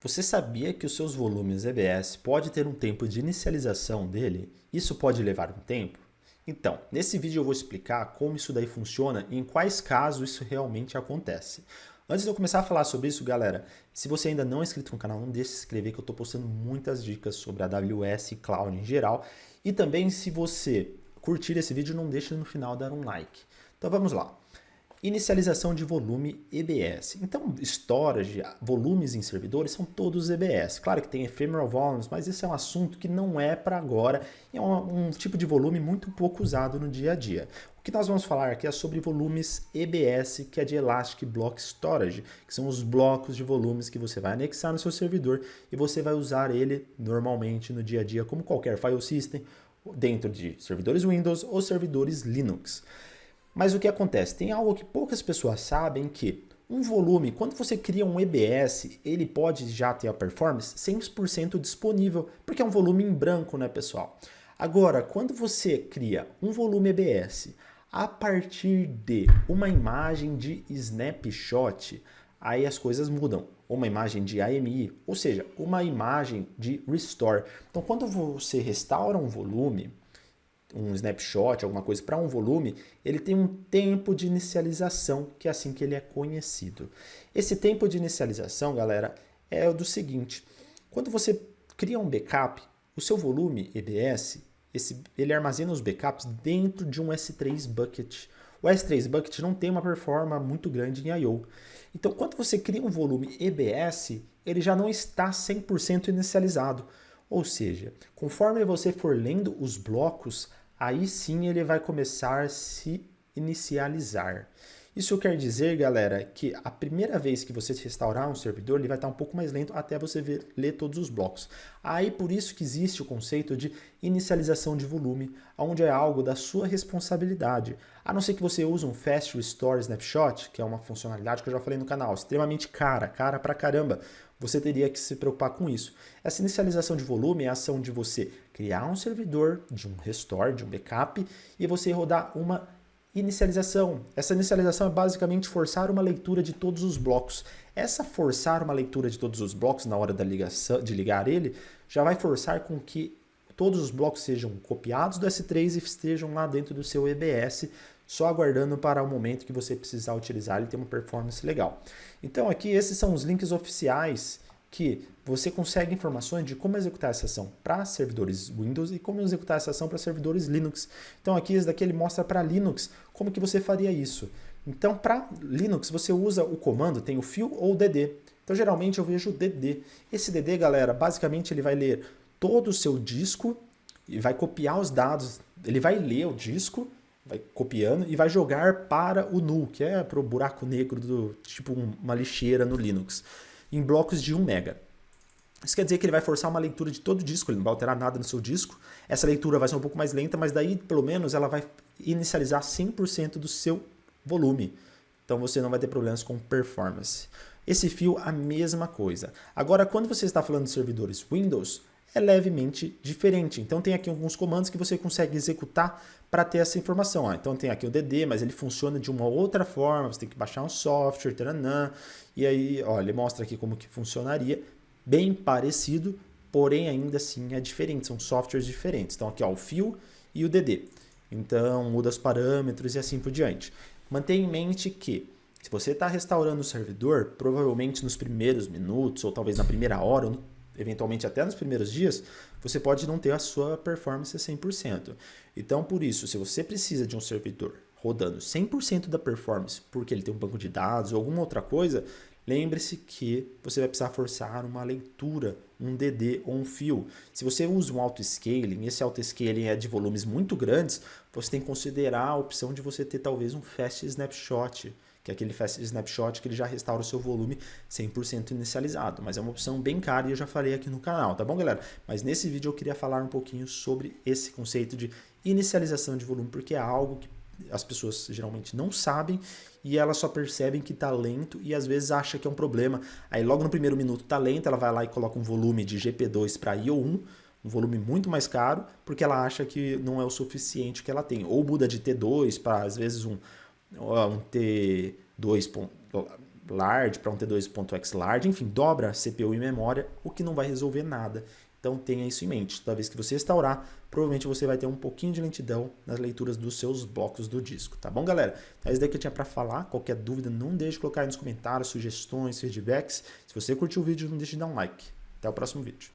Você sabia que os seus volumes EBS pode ter um tempo de inicialização dele? Isso pode levar um tempo? Então, nesse vídeo eu vou explicar como isso daí funciona e em quais casos isso realmente acontece. Antes de eu começar a falar sobre isso, galera, se você ainda não é inscrito no canal, não deixe de se inscrever que eu estou postando muitas dicas sobre a AWS e Cloud em geral. E também, se você curtir esse vídeo, não deixe no final dar um like. Então vamos lá. Inicialização de volume EBS. Então, storage, volumes em servidores são todos EBS. Claro que tem ephemeral volumes, mas esse é um assunto que não é para agora. É um tipo de volume muito pouco usado no dia a dia. O que nós vamos falar aqui é sobre volumes EBS, que é de Elastic Block Storage, que são os blocos de volumes que você vai anexar no seu servidor e você vai usar ele normalmente no dia a dia, como qualquer file system, dentro de servidores Windows ou servidores Linux. Mas o que acontece? Tem algo que poucas pessoas sabem que um volume, quando você cria um EBS, ele pode já ter a performance 100% disponível, porque é um volume em branco, né, pessoal? Agora, quando você cria um volume EBS a partir de uma imagem de snapshot, aí as coisas mudam. Uma imagem de AMI, ou seja, uma imagem de restore. Então, quando você restaura um volume, um snapshot, alguma coisa para um volume, ele tem um tempo de inicialização, que é assim que ele é conhecido. Esse tempo de inicialização, galera, é o do seguinte: quando você cria um backup, o seu volume EBS, ele armazena os backups dentro de um S3 bucket. O S3 bucket não tem uma performance muito grande em I/O. Então, quando você cria um volume EBS, ele já não está 100% inicializado. Ou seja, conforme você for lendo os blocos, aí sim ele vai começar a se inicializar. Isso quer dizer, galera, que a primeira vez que você restaurar um servidor, ele vai estar um pouco mais lento até você ler todos os blocos. Aí por isso que existe o conceito de inicialização de volume, onde é algo da sua responsabilidade. A não ser que você use um Fast Restore Snapshot, que é uma funcionalidade que eu já falei no canal, extremamente cara pra caramba. Você teria que se preocupar com isso. Essa inicialização de volume é a ação de você criar um servidor, de um restore, de um backup, e você rodar uma inicialização. Essa inicialização é basicamente forçar uma leitura de todos os blocos. Essa forçar uma leitura de todos os blocos na hora da ligação, de ligar ele, já vai forçar com que todos os blocos sejam copiados do S3 e estejam lá dentro do seu EBS, só aguardando para o momento que você precisar utilizar ele ter uma performance legal. Então aqui esses são os links oficiais que você consegue informações de como executar essa ação para servidores Windows e como executar essa ação para servidores Linux. Então aqui esse daqui ele mostra para Linux como que você faria isso. Então para Linux você usa o comando, tem o fio ou o dd. Então geralmente eu vejo o dd. Esse dd, galera, basicamente ele vai ler todo o seu disco e vai copiar os dados. Ele vai ler o disco, vai copiando e vai jogar para o null, que é para o buraco negro do tipo uma lixeira no Linux, em blocos de 1 MB. Isso quer dizer que ele vai forçar uma leitura de todo o disco, ele não vai alterar nada no seu disco. Essa leitura vai ser um pouco mais lenta, mas daí pelo menos ela vai inicializar 100% do seu volume. Então você não vai ter problemas com performance. Esse fio, a mesma coisa. Agora, quando você está falando de servidores Windows, é levemente diferente. Então tem aqui alguns comandos que você consegue executar para ter essa informação. Então tem aqui o dd, mas ele funciona de uma outra forma, você tem que baixar um software, taranã, e aí ele mostra aqui como que funcionaria, bem parecido, porém ainda assim é diferente, são softwares diferentes. Então aqui o fio e o dd. Então muda os parâmetros e assim por diante. Mantenha em mente que se você está restaurando o servidor, provavelmente nos primeiros minutos, ou talvez na primeira hora, ou eventualmente até nos primeiros dias, você pode não ter a sua performance 100%. Então, por isso, se você precisa de um servidor rodando 100% da performance, porque ele tem um banco de dados ou alguma outra coisa, lembre-se que você vai precisar forçar uma leitura, um DD ou um fio. Se você usa um auto-scaling, esse auto-scaling é de volumes muito grandes, você tem que considerar a opção de você ter talvez um fast snapshot, que é aquele fast snapshot que ele já restaura o seu volume 100% inicializado. Mas é uma opção bem cara e eu já falei aqui no canal, tá bom, galera? Mas nesse vídeo eu queria falar um pouquinho sobre esse conceito de inicialização de volume, porque é algo que as pessoas geralmente não sabem e elas só percebem que está lento e às vezes acha que é um problema. Aí logo no primeiro minuto está lento, ela vai lá e coloca um volume de GP2 para IO1, um volume muito mais caro, porque ela acha que não é o suficiente que ela tem. Ou muda de T2 para às vezes um T2, large para um T2.x-large, enfim, dobra a CPU e memória, o que não vai resolver nada. Então tenha isso em mente. Toda vez que você restaurar, provavelmente você vai ter um pouquinho de lentidão nas leituras dos seus blocos do disco. Tá bom, galera? É isso daí que eu tinha para falar. Qualquer dúvida, não deixe de colocar aí nos comentários, sugestões, feedbacks. Se você curtiu o vídeo, não deixe de dar um like. Até o próximo vídeo.